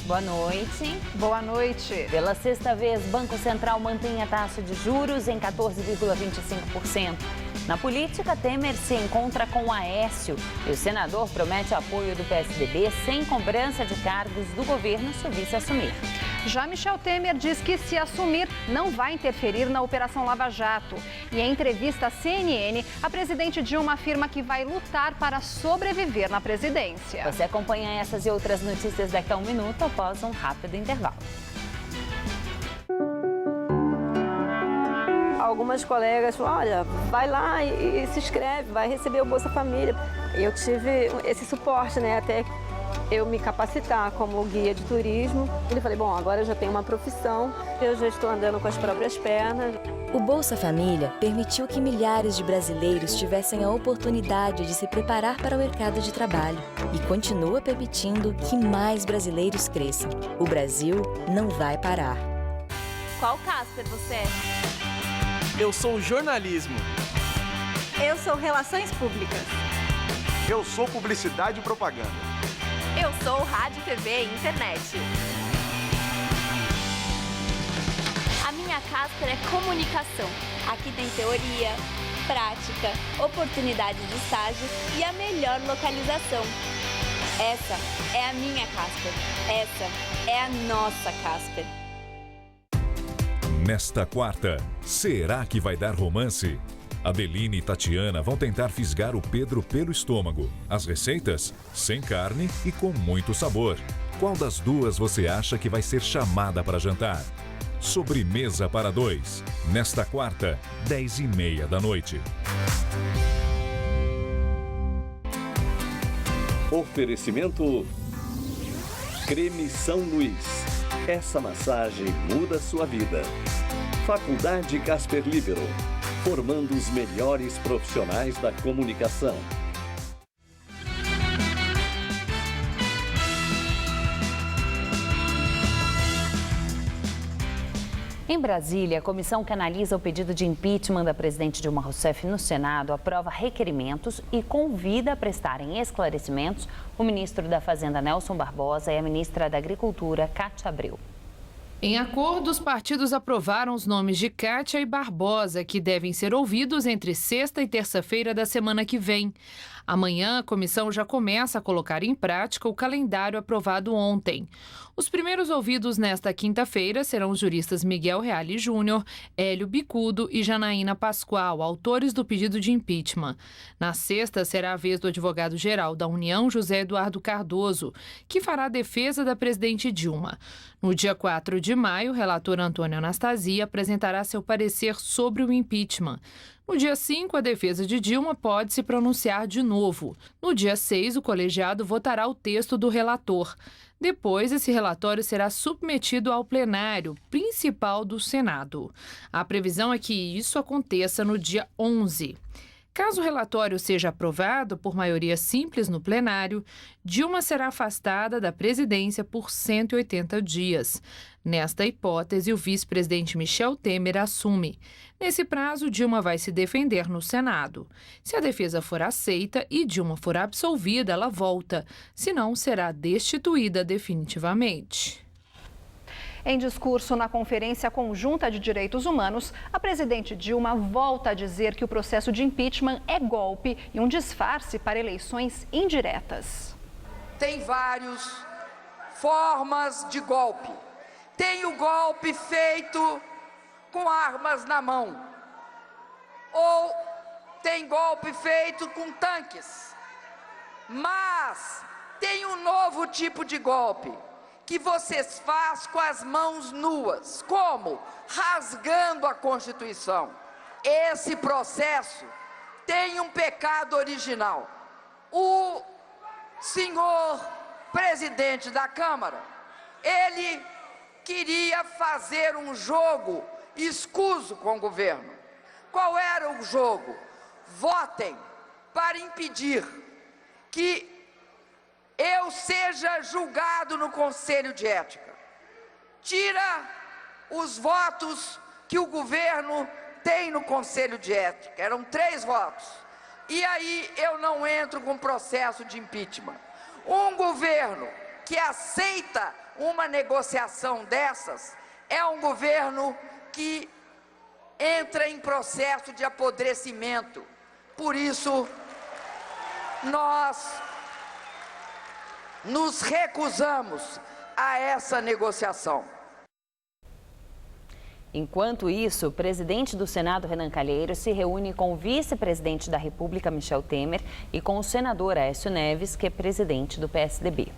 boa noite. Boa noite. Pela sexta vez, Banco Central mantém a taxa de juros em 14,25%. Na política, Temer se encontra com Aécio e o senador promete apoio do PSDB sem cobrança de cargos do governo se o vice assumir. Já Michel Temer diz que, se assumir, não vai interferir na Operação Lava Jato. E em entrevista à CNN, a presidente Dilma afirma que vai lutar para sobreviver na presidência. Você acompanha essas e outras notícias daqui a um minuto após um rápido intervalo. Algumas colegas falaram, olha, vai lá e se inscreve, vai receber o Bolsa Família. Eu tive esse suporte, né, até eu me capacitar como guia de turismo. E eu falei, bom, agora eu já tenho uma profissão, eu já estou andando com as próprias pernas. O Bolsa Família permitiu que milhares de brasileiros tivessem a oportunidade de se preparar para o mercado de trabalho e continua permitindo que mais brasileiros cresçam. O Brasil não vai parar. Qual Casper você é? Eu sou jornalismo. Eu sou relações públicas. Eu sou publicidade e propaganda. Eu sou rádio, TV e internet. A minha Casper é comunicação. Aqui tem teoria, prática, oportunidade de estágio e a melhor localização. Essa é a minha Casper. Essa é a nossa Casper. Nesta quarta, será que vai dar romance? Adeline e Tatiana vão tentar fisgar o Pedro pelo estômago. As receitas? Sem carne e com muito sabor. Qual das duas você acha que vai ser chamada para jantar? Sobremesa para dois. Nesta quarta, 10h30 da noite. Oferecimento Creme São Luís. Essa massagem muda sua vida. Faculdade Casper Libero, formando os melhores profissionais da comunicação. Em Brasília, a comissão que analisa o pedido de impeachment da presidente Dilma Rousseff no Senado aprova requerimentos e convida a prestarem esclarecimentos o ministro da Fazenda, Nelson Barbosa, e a ministra da Agricultura, Cátia Abreu. Em acordo, os partidos aprovaram os nomes de Cátia e Barbosa, que devem ser ouvidos entre sexta e terça-feira da semana que vem. Amanhã, a comissão já começa a colocar em prática o calendário aprovado ontem. Os primeiros ouvidos nesta quinta-feira serão os juristas Miguel Reale Júnior, Hélio Bicudo e Janaína Pascoal, autores do pedido de impeachment. Na sexta, será a vez do advogado-geral da União, José Eduardo Cardoso, que fará a defesa da presidente Dilma. No dia 4 de maio, o relator Antônio Anastasia apresentará seu parecer sobre o impeachment. No dia 5, a defesa de Dilma pode se pronunciar de novo. No dia 6, o colegiado votará o texto do relator. Depois, esse relatório será submetido ao plenário principal do Senado. A previsão é que isso aconteça no dia 11. Caso o relatório seja aprovado por maioria simples no plenário, Dilma será afastada da presidência por 180 dias. Nesta hipótese, o vice-presidente Michel Temer assume. Nesse prazo, Dilma vai se defender no Senado. Se a defesa for aceita e Dilma for absolvida, ela volta. Se não, será destituída definitivamente. Em discurso na Conferência Conjunta de Direitos Humanos, a presidente Dilma volta a dizer que o processo de impeachment é golpe e um disfarce para eleições indiretas. Tem várias formas de golpe. Tem o golpe feito com armas na mão. Ou tem golpe feito com tanques. Mas tem um novo tipo de golpe que vocês fazem com as mãos nuas. Como? Rasgando a Constituição. Esse processo tem um pecado original. O senhor presidente da Câmara, ele queria fazer um jogo escuso com o governo. Qual era o jogo? Votem para impedir que eu seja julgado no Conselho de Ética. Tira os votos que o governo tem no Conselho de Ética. Eram 3 votos. E aí eu não entro com processo de impeachment. Um governo que aceita uma negociação dessas é um governo que entra em processo de apodrecimento. Por isso, nós nos recusamos a essa negociação. Enquanto isso, o presidente do Senado, Renan Calheiros, se reúne com o vice-presidente da República, Michel Temer, e com o senador Aécio Neves, que é presidente do PSDB.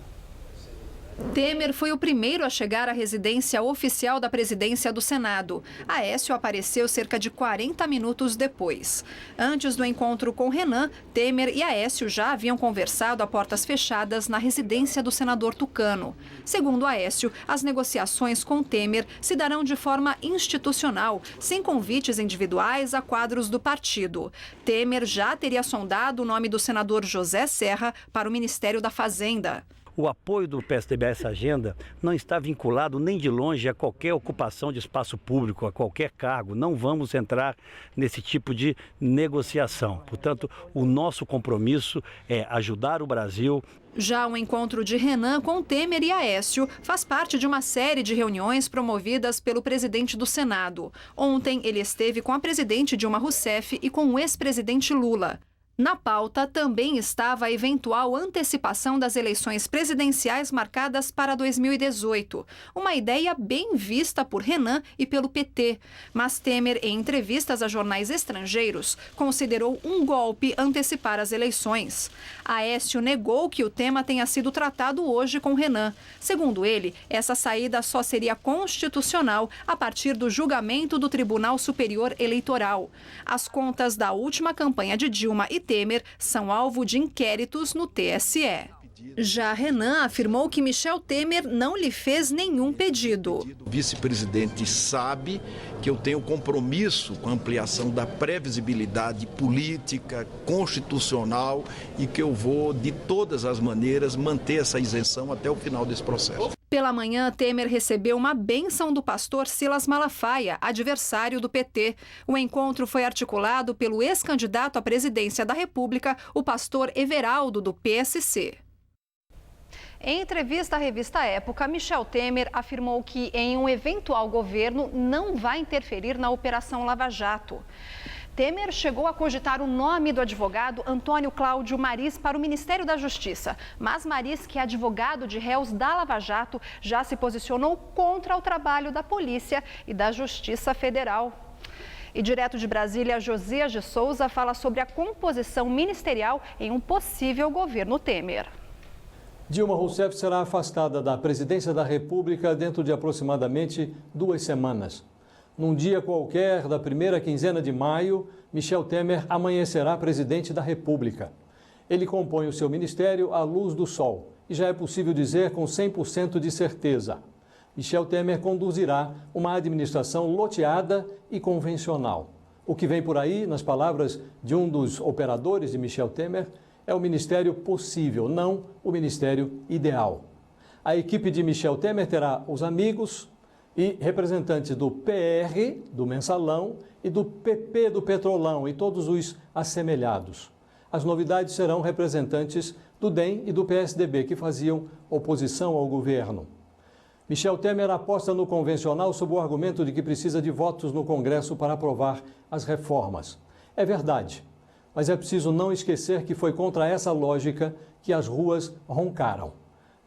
Temer foi o primeiro a chegar à residência oficial da presidência do Senado. Aécio apareceu cerca de 40 minutos depois. Antes do encontro com Renan, Temer e Aécio já haviam conversado a portas fechadas na residência do senador Tucano. Segundo Aécio, as negociações com Temer se darão de forma institucional, sem convites individuais a quadros do partido. Temer já teria sondado o nome do senador José Serra para o Ministério da Fazenda. O apoio do PSDB a essa agenda não está vinculado nem de longe a qualquer ocupação de espaço público, a qualquer cargo. Não vamos entrar nesse tipo de negociação. Portanto, o nosso compromisso é ajudar o Brasil. Já o encontro de Renan com Temer e Aécio faz parte de uma série de reuniões promovidas pelo presidente do Senado. Ontem, ele esteve com a presidente Dilma Rousseff e com o ex-presidente Lula. Na pauta também estava a eventual antecipação das eleições presidenciais marcadas para 2018. Uma ideia bem vista por Renan e pelo PT. Mas Temer, em entrevistas a jornais estrangeiros, considerou um golpe antecipar as eleições. Aécio negou que o tema tenha sido tratado hoje com Renan. Segundo ele, essa saída só seria constitucional a partir do julgamento do Tribunal Superior Eleitoral. As contas da última campanha de Dilma e Temer são alvo de inquéritos no TSE. Já Renan afirmou que Michel Temer não lhe fez nenhum pedido. O vice-presidente sabe que eu tenho compromisso com a ampliação da previsibilidade política, constitucional e que eu vou, de todas as maneiras, manter essa isenção até o final desse processo. Pela manhã, Temer recebeu uma bênção do pastor Silas Malafaia, adversário do PT. O encontro foi articulado pelo ex-candidato à presidência da República, o pastor Everaldo, do PSC. Em entrevista à revista Época, Michel Temer afirmou que em um eventual governo não vai interferir na Operação Lava Jato. Temer chegou a cogitar o nome do advogado Antônio Cláudio Maris para o Ministério da Justiça. Mas Maris, que é advogado de réus da Lava Jato, já se posicionou contra o trabalho da Polícia e da Justiça Federal. E direto de Brasília, Josias de Souza fala sobre a composição ministerial em um possível governo Temer. Dilma Rousseff será afastada da presidência da República dentro de aproximadamente 2 semanas. Num dia qualquer da primeira quinzena de maio, Michel Temer amanhecerá presidente da República. Ele compõe o seu ministério à luz do sol e já é possível dizer com 100% de certeza. Michel Temer conduzirá uma administração loteada e convencional. O que vem por aí, nas palavras de um dos operadores de Michel Temer, é o ministério possível, não o ministério ideal. A equipe de Michel Temer terá os amigos e representantes do PR, do Mensalão, e do PP, do Petrolão, e todos os assemelhados. As novidades serão representantes do DEM e do PSDB, que faziam oposição ao governo. Michel Temer aposta no convencional sob o argumento de que precisa de votos no Congresso para aprovar as reformas. É verdade, mas é preciso não esquecer que foi contra essa lógica que as ruas roncaram.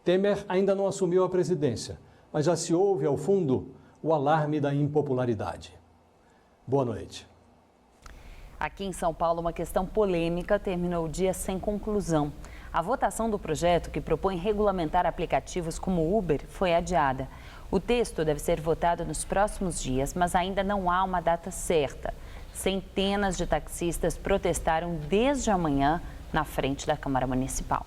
Temer ainda não assumiu a presidência, mas já se ouve ao fundo o alarme da impopularidade. Boa noite. Aqui em São Paulo, uma questão polêmica terminou o dia sem conclusão. A votação do projeto que propõe regulamentar aplicativos como Uber foi adiada. O texto deve ser votado nos próximos dias, mas ainda não há uma data certa. Centenas de taxistas protestaram desde amanhã na frente da Câmara Municipal.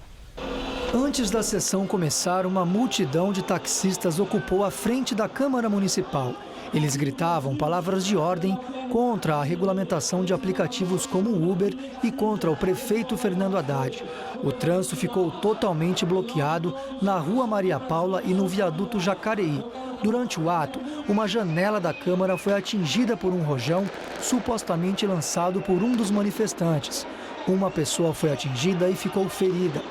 Antes da sessão começar, uma multidão de taxistas ocupou a frente da Câmara Municipal. Eles gritavam palavras de ordem contra a regulamentação de aplicativos como o Uber e contra o prefeito Fernando Haddad. O trânsito ficou totalmente bloqueado na Rua Maria Paula e no viaduto Jacareí. Durante o ato, uma janela da Câmara foi atingida por um rojão supostamente lançado por um dos manifestantes. Uma pessoa foi atingida e ficou ferida.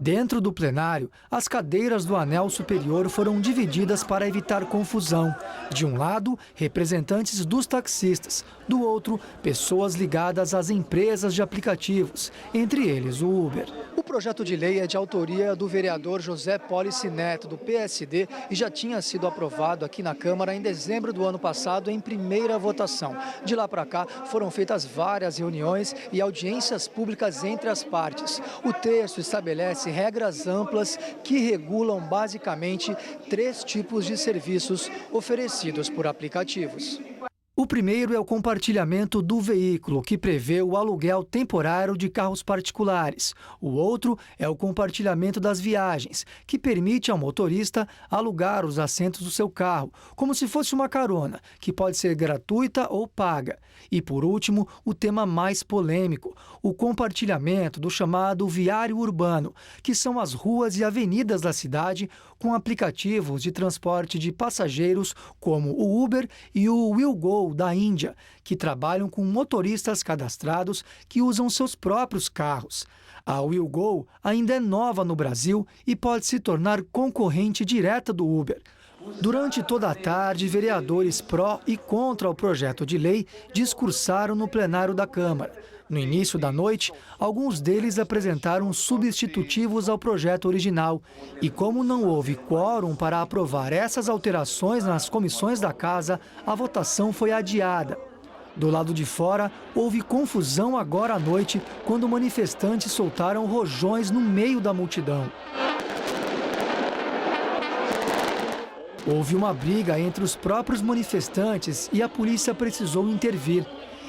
Dentro do plenário, as cadeiras do anel superior foram divididas para evitar confusão. De um lado, representantes dos taxistas, do outro, pessoas ligadas às empresas de aplicativos, entre eles o Uber. O projeto de lei é de autoria do vereador José Polici Neto, do PSD, e já tinha sido aprovado aqui na Câmara em dezembro do ano passado em primeira votação. De lá para cá, foram feitas várias reuniões e audiências públicas entre as partes. O texto estabelece regras amplas que regulam basicamente 3 tipos de serviços oferecidos por aplicativos. O primeiro é o compartilhamento do veículo, que prevê o aluguel temporário de carros particulares. O outro é o compartilhamento das viagens, que permite ao motorista alugar os assentos do seu carro, como se fosse uma carona, que pode ser gratuita ou paga. E, por último, o tema mais polêmico, o compartilhamento do chamado viário urbano, que são as ruas e avenidas da cidade com aplicativos de transporte de passageiros como o Uber e o WillGo da Índia, que trabalham com motoristas cadastrados que usam seus próprios carros. A WillGo ainda é nova no Brasil e pode se tornar concorrente direta do Uber. Durante toda a tarde, vereadores pró e contra o projeto de lei discursaram no plenário da Câmara. No início da noite, alguns deles apresentaram substitutivos ao projeto original. E como não houve quórum para aprovar essas alterações nas comissões da Casa, a votação foi adiada. Do lado de fora, houve confusão agora à noite, quando manifestantes soltaram rojões no meio da multidão. Houve uma briga entre os próprios manifestantes e a polícia precisou intervir.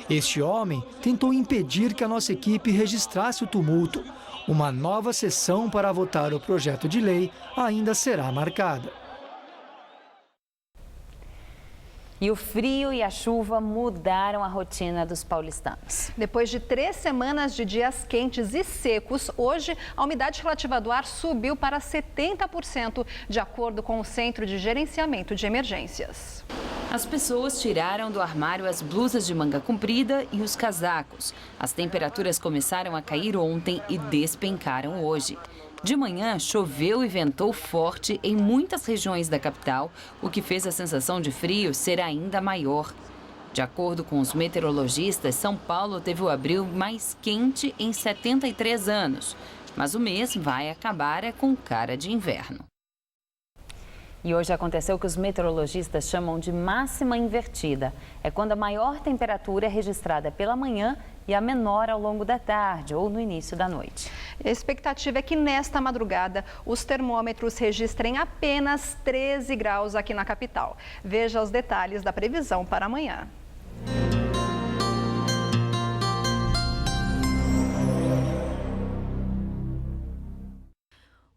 Este homem tentou impedir que a nossa equipe registrasse o tumulto. Uma nova sessão para votar o projeto de lei ainda será marcada. E o frio e a chuva mudaram a rotina dos paulistanos. Depois de 3 semanas de dias quentes e secos, hoje a umidade relativa do ar subiu para 70%, de acordo com o Centro de Gerenciamento de Emergências. As pessoas tiraram do armário as blusas de manga comprida e os casacos. As temperaturas começaram a cair ontem e despencaram hoje. De manhã, choveu e ventou forte em muitas regiões da capital, o que fez a sensação de frio ser ainda maior. De acordo com os meteorologistas, São Paulo teve o abril mais quente em 73 anos. Mas o mês vai acabar com cara de inverno. E hoje aconteceu o que os meteorologistas chamam de máxima invertida. É quando a maior temperatura é registrada pela manhã e a menor ao longo da tarde ou no início da noite. A expectativa é que nesta madrugada os termômetros registrem apenas 13 graus aqui na capital. Veja os detalhes da previsão para amanhã.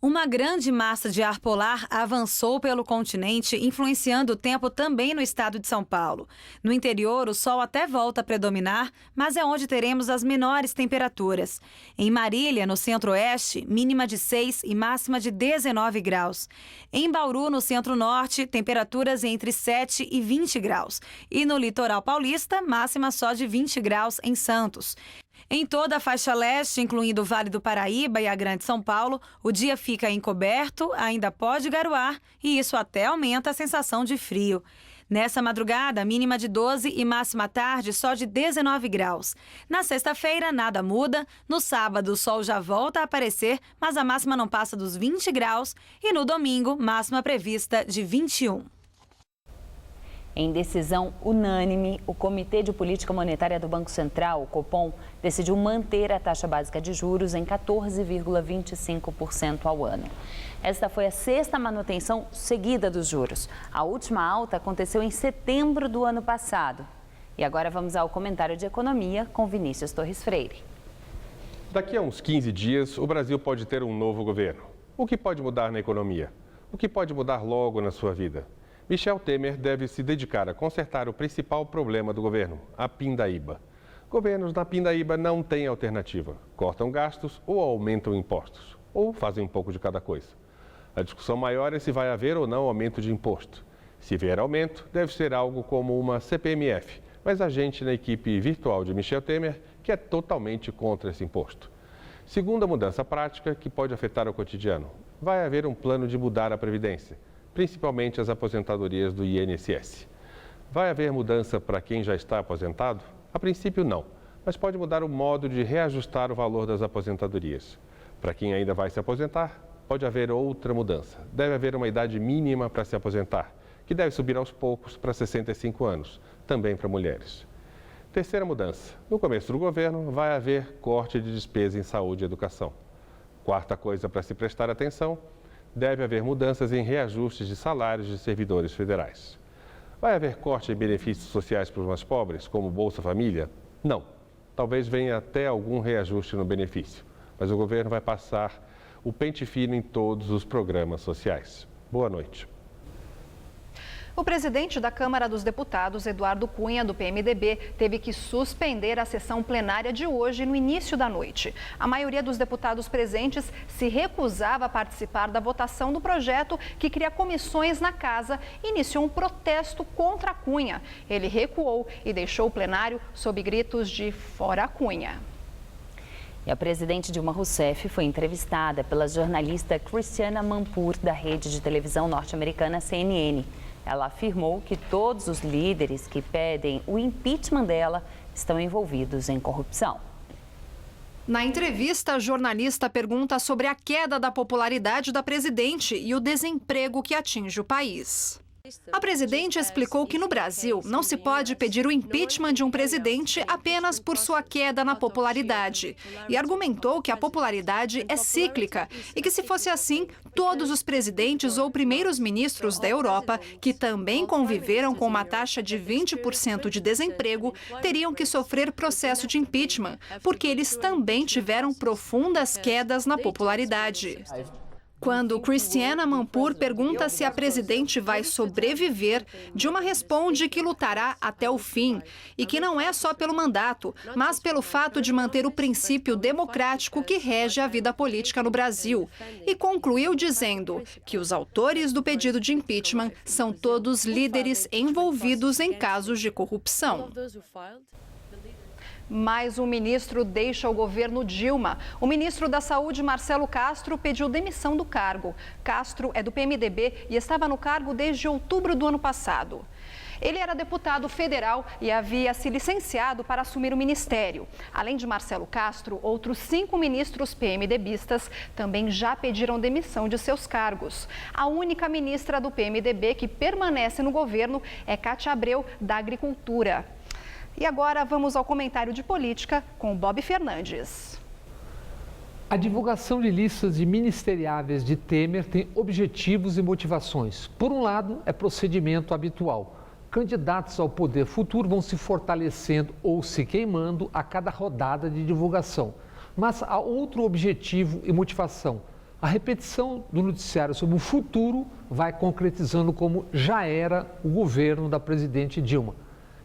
Uma grande massa de ar polar avançou pelo continente, influenciando o tempo também no estado de São Paulo. No interior, o sol até volta a predominar, mas é onde teremos as menores temperaturas. Em Marília, no centro-oeste, mínima de 6 e máxima de 19 graus. Em Bauru, no centro-norte, temperaturas entre 7 e 20 graus. E no litoral paulista, máxima só de 20 graus em Santos. Em toda a faixa leste, incluindo o Vale do Paraíba e a Grande São Paulo, o dia fica encoberto, ainda pode garoar e isso até aumenta a sensação de frio. Nessa madrugada, mínima de 12 e máxima à tarde só de 19 graus. Na sexta-feira, nada muda. No sábado, o sol já volta a aparecer, mas a máxima não passa dos 20 graus. E no domingo, máxima prevista de 21. Em decisão unânime, o Comitê de Política Monetária do Banco Central, o Copom, decidiu manter a taxa básica de juros em 14,25% ao ano. Esta foi a 6ª manutenção seguida dos juros. A última alta aconteceu em setembro do ano passado. E agora vamos ao comentário de economia com Vinícius Torres Freire. Daqui a uns 15 dias, o Brasil pode ter um novo governo. O que pode mudar na economia? O que pode mudar logo na sua vida? Michel Temer deve se dedicar a consertar o principal problema do governo, a pindaíba. Governos na pindaíba não têm alternativa. Cortam gastos ou aumentam impostos, ou fazem um pouco de cada coisa. A discussão maior é se vai haver ou não aumento de imposto. Se vier aumento, deve ser algo como uma CPMF, mas há gente na equipe virtual de Michel Temer que é totalmente contra esse imposto. Segunda mudança prática que pode afetar o cotidiano. Vai haver um plano de mudar a Previdência, principalmente as aposentadorias do INSS. Vai haver mudança para quem já está aposentado? A princípio, não, mas pode mudar o modo de reajustar o valor das aposentadorias. Para quem ainda vai se aposentar, pode haver outra mudança. Deve haver uma idade mínima para se aposentar, que deve subir aos poucos para 65 anos, também para mulheres. Terceira mudança. No começo do governo, vai haver corte de despesa em saúde e educação. Quarta coisa para se prestar atenção, deve haver mudanças em reajustes de salários de servidores federais. Vai haver corte em benefícios sociais para os mais pobres, como Bolsa Família? Não. Talvez venha até algum reajuste no benefício, mas o governo vai passar o pente fino em todos os programas sociais. Boa noite. O presidente da Câmara dos Deputados, Eduardo Cunha, do PMDB, teve que suspender a sessão plenária de hoje no início da noite. A maioria dos deputados presentes se recusava a participar da votação do projeto que cria comissões na casa e iniciou um protesto contra Cunha. Ele recuou e deixou o plenário sob gritos de "Fora Cunha". E a presidente Dilma Rousseff foi entrevistada pela jornalista Christiana Manpour, da rede de televisão norte-americana CNN. Ela afirmou que todos os líderes que pedem o impeachment dela estão envolvidos em corrupção. Na entrevista, a jornalista pergunta sobre a queda da popularidade da presidente e o desemprego que atinge o país. A presidente explicou que no Brasil não se pode pedir o impeachment de um presidente apenas por sua queda na popularidade e argumentou que a popularidade é cíclica e que, se fosse assim, todos os presidentes ou primeiros ministros da Europa, que também conviveram com uma taxa de 20% de desemprego, teriam que sofrer processo de impeachment, porque eles também tiveram profundas quedas na popularidade. Quando Christiana Manpour pergunta se a presidente vai sobreviver, Dilma responde que lutará até o fim e que não é só pelo mandato, mas pelo fato de manter o princípio democrático que rege a vida política no Brasil. E concluiu dizendo que os autores do pedido de impeachment são todos líderes envolvidos em casos de corrupção. Mais um ministro deixa o governo Dilma. O ministro da Saúde, Marcelo Castro, pediu demissão do cargo. Castro é do PMDB e estava no cargo desde outubro do ano passado. Ele era deputado federal e havia se licenciado para assumir o ministério. Além de Marcelo Castro, outros 5 ministros PMDBistas também já pediram demissão de seus cargos. A única ministra do PMDB que permanece no governo é Cátia Abreu, da Agricultura. E agora vamos ao comentário de política com Bob Fernandes. A divulgação de listas de ministeriáveis de Temer tem objetivos e motivações. Por um lado, é procedimento habitual. Candidatos ao poder futuro vão se fortalecendo ou se queimando a cada rodada de divulgação. Mas há outro objetivo e motivação. A repetição do noticiário sobre o futuro vai concretizando como já era o governo da presidente Dilma.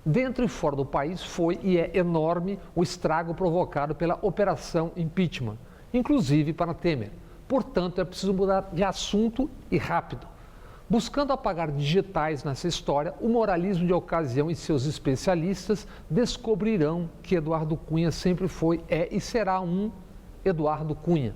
Dentro e fora do país foi e é enorme o estrago provocado pela operação impeachment, inclusive para Temer. Portanto, é preciso mudar de assunto e rápido. Buscando apagar digitais nessa história, o moralismo de ocasião e seus especialistas descobrirão que Eduardo Cunha sempre foi, é e será um Eduardo Cunha.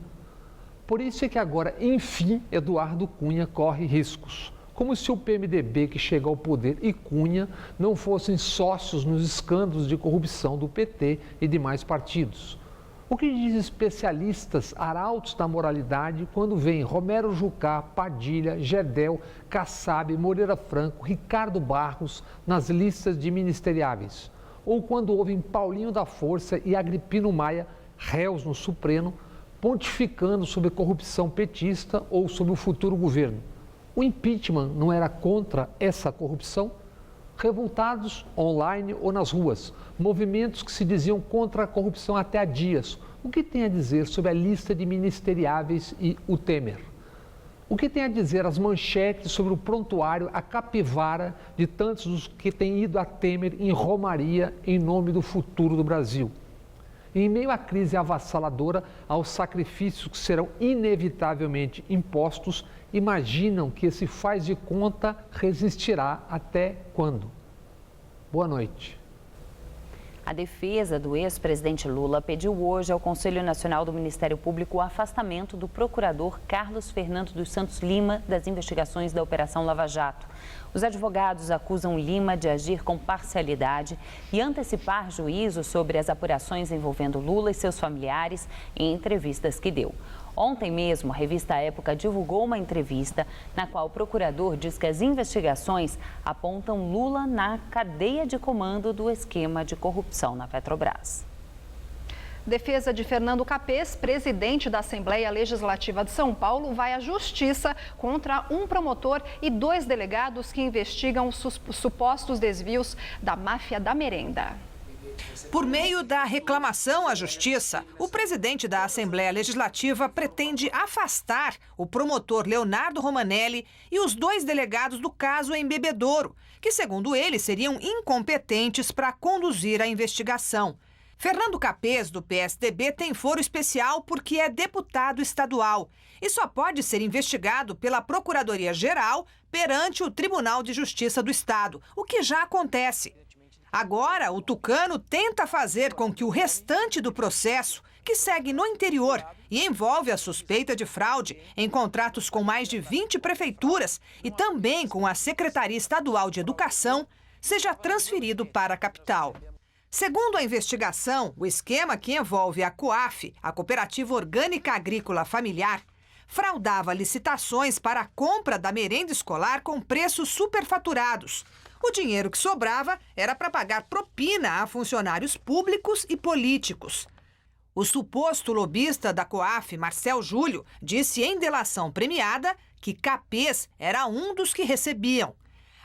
Por isso é que agora, enfim, Eduardo Cunha corre riscos. Como se o PMDB, que chega ao poder, e Cunha não fossem sócios nos escândalos de corrupção do PT e demais partidos. O que diz especialistas arautos da moralidade quando vem Romero Jucá, Padilha, Gedel, Kassab, Moreira Franco, Ricardo Barros nas listas de ministeriáveis? Ou quando ouvem Paulinho da Força e Agripino Maia, réus no Supremo, pontificando sobre corrupção petista ou sobre o futuro governo? O impeachment não era contra essa corrupção? Revoltados online ou nas ruas, movimentos que se diziam contra a corrupção até há dias. O que tem a dizer sobre a lista de ministeriáveis e o Temer? O que tem a dizer as manchetes sobre o prontuário, a capivara de tantos dos que têm ido a Temer em romaria em nome do futuro do Brasil? Em meio à crise avassaladora, aos sacrifícios que serão inevitavelmente impostos, imaginam que esse faz de conta resistirá até quando? Boa noite. A defesa do ex-presidente Lula pediu hoje ao Conselho Nacional do Ministério Público o afastamento do procurador Carlos Fernando dos Santos Lima das investigações da Operação Lava Jato. Os advogados acusam Lima de agir com parcialidade e antecipar juízo sobre as apurações envolvendo Lula e seus familiares em entrevistas que deu. Ontem mesmo, a revista Época divulgou uma entrevista na qual o procurador diz que as investigações apontam Lula na cadeia de comando do esquema de corrupção na Petrobras. Defesa de Fernando Capês, presidente da Assembleia Legislativa de São Paulo, vai à justiça contra um promotor e 2 delegados que investigam os supostos desvios da máfia da merenda. Por meio da reclamação à Justiça, o presidente da Assembleia Legislativa pretende afastar o promotor Leonardo Romanelli e os 2 delegados do caso em Bebedouro, que, segundo ele, seriam incompetentes para conduzir a investigação. Fernando Capês, do PSDB, tem foro especial porque é deputado estadual e só pode ser investigado pela Procuradoria-Geral perante o Tribunal de Justiça do Estado, o que já acontece. Agora, o tucano tenta fazer com que o restante do processo, que segue no interior e envolve a suspeita de fraude em contratos com mais de 20 prefeituras e também com a Secretaria Estadual de Educação, seja transferido para a capital. Segundo a investigação, o esquema que envolve a COAF, a Cooperativa Orgânica Agrícola Familiar, fraudava licitações para a compra da merenda escolar com preços superfaturados. O dinheiro que sobrava era para pagar propina a funcionários públicos e políticos. O suposto lobista da COAF, Marcel Júlio, disse em delação premiada que Capês era um dos que recebiam.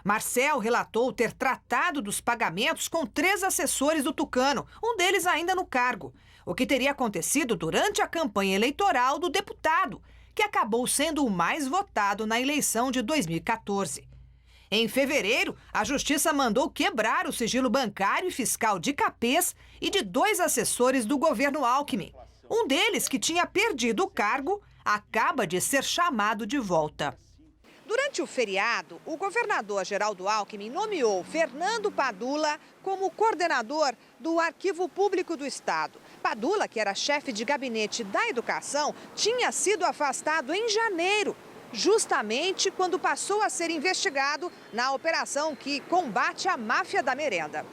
Marcel relatou ter tratado dos pagamentos com 3 assessores do tucano, um deles ainda no cargo, o que teria acontecido durante a campanha eleitoral do deputado, que acabou sendo o mais votado na eleição de 2014. Em fevereiro, a Justiça mandou quebrar o sigilo bancário e fiscal de Capês e de 2 assessores do governo Alckmin. Um deles, que tinha perdido o cargo, acaba de ser chamado de volta. Durante o feriado, o governador Geraldo Alckmin nomeou Fernando Padula como coordenador do Arquivo Público do Estado. Padula, que era chefe de gabinete da Educação, tinha sido afastado em janeiro, justamente quando passou a ser investigado na operação que combate a máfia da merenda.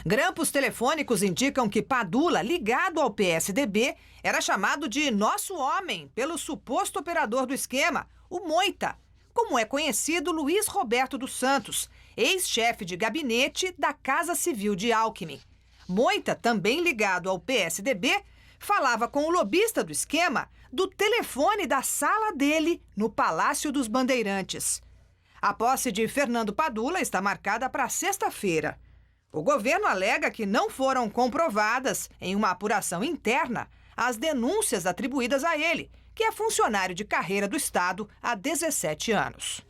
Grampos telefônicos indicam que Padula, ligado ao PSDB, era chamado de Nosso Homem pelo suposto operador do esquema, o Moita, como é conhecido Luiz Roberto dos Santos, ex-chefe de gabinete da Casa Civil de Alckmin. Moita, também ligado ao PSDB, falava com o lobista do esquema do telefone da sala dele no Palácio dos Bandeirantes. A posse de Fernando Padula está marcada para sexta-feira. O governo alega que não foram comprovadas, em uma apuração interna, as denúncias atribuídas a ele, que é funcionário de carreira do Estado há 17 anos.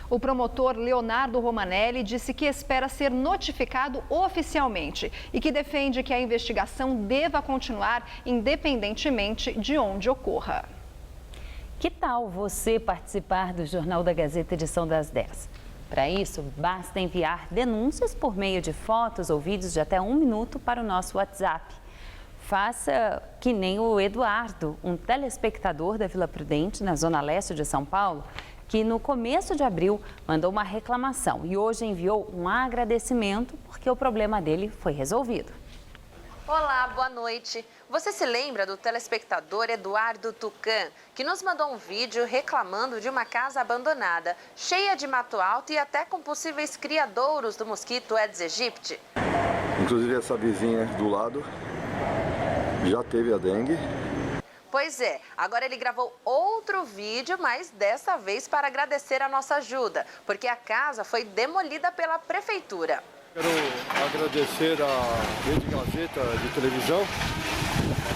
O promotor Leonardo Romanelli disse que espera ser notificado oficialmente e que defende que a investigação deva continuar independentemente de onde ocorra. Que tal você participar do Jornal da Gazeta edição das 10? Para isso, basta enviar denúncias por meio de fotos ou vídeos de até 1 minuto para o nosso WhatsApp. Faça que nem o Eduardo, um telespectador da Vila Prudente, na zona leste de São Paulo, que no começo de abril mandou uma reclamação e hoje enviou um agradecimento porque o problema dele foi resolvido. Olá, boa noite. Você se lembra do telespectador Eduardo Tucan, que nos mandou um vídeo reclamando de uma casa abandonada, cheia de mato alto e até com possíveis criadouros do mosquito Aedes aegypti? Inclusive essa vizinha do lado já teve a dengue. Pois é, agora ele gravou outro vídeo, mas dessa vez para agradecer a nossa ajuda, porque a casa foi demolida pela prefeitura. Quero agradecer a Rede Gazeta de televisão,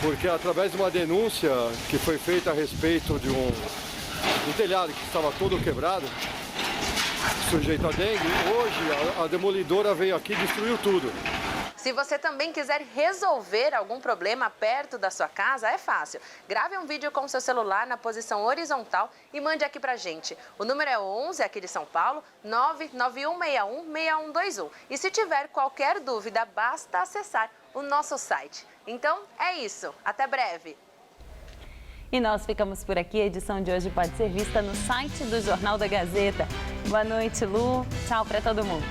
porque através de uma denúncia que foi feita a respeito de um telhado que estava todo quebrado, sujeito a dengue, hoje a demolidora veio aqui e destruiu tudo. Se você também quiser resolver algum problema perto da sua casa, é fácil. Grave um vídeo com seu celular na posição horizontal e mande aqui pra gente. O número é 11, aqui de São Paulo, 991616121. E se tiver qualquer dúvida, basta acessar o nosso site. Então, é isso. Até breve. E nós ficamos por aqui. A edição de hoje pode ser vista no site do Jornal da Gazeta. Boa noite, Lu. Tchau para todo mundo.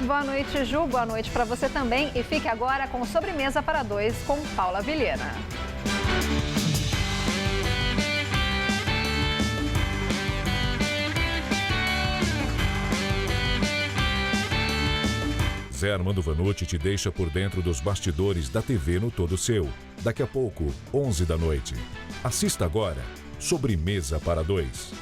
Boa noite, Ju. Boa noite para você também. E fique agora com Sobremesa para Dois com Paula Vilhena. Zé Armando Vanucci te deixa por dentro dos bastidores da TV no Todo Seu. Daqui a pouco, 11 da noite. Assista agora, Sobremesa para Dois.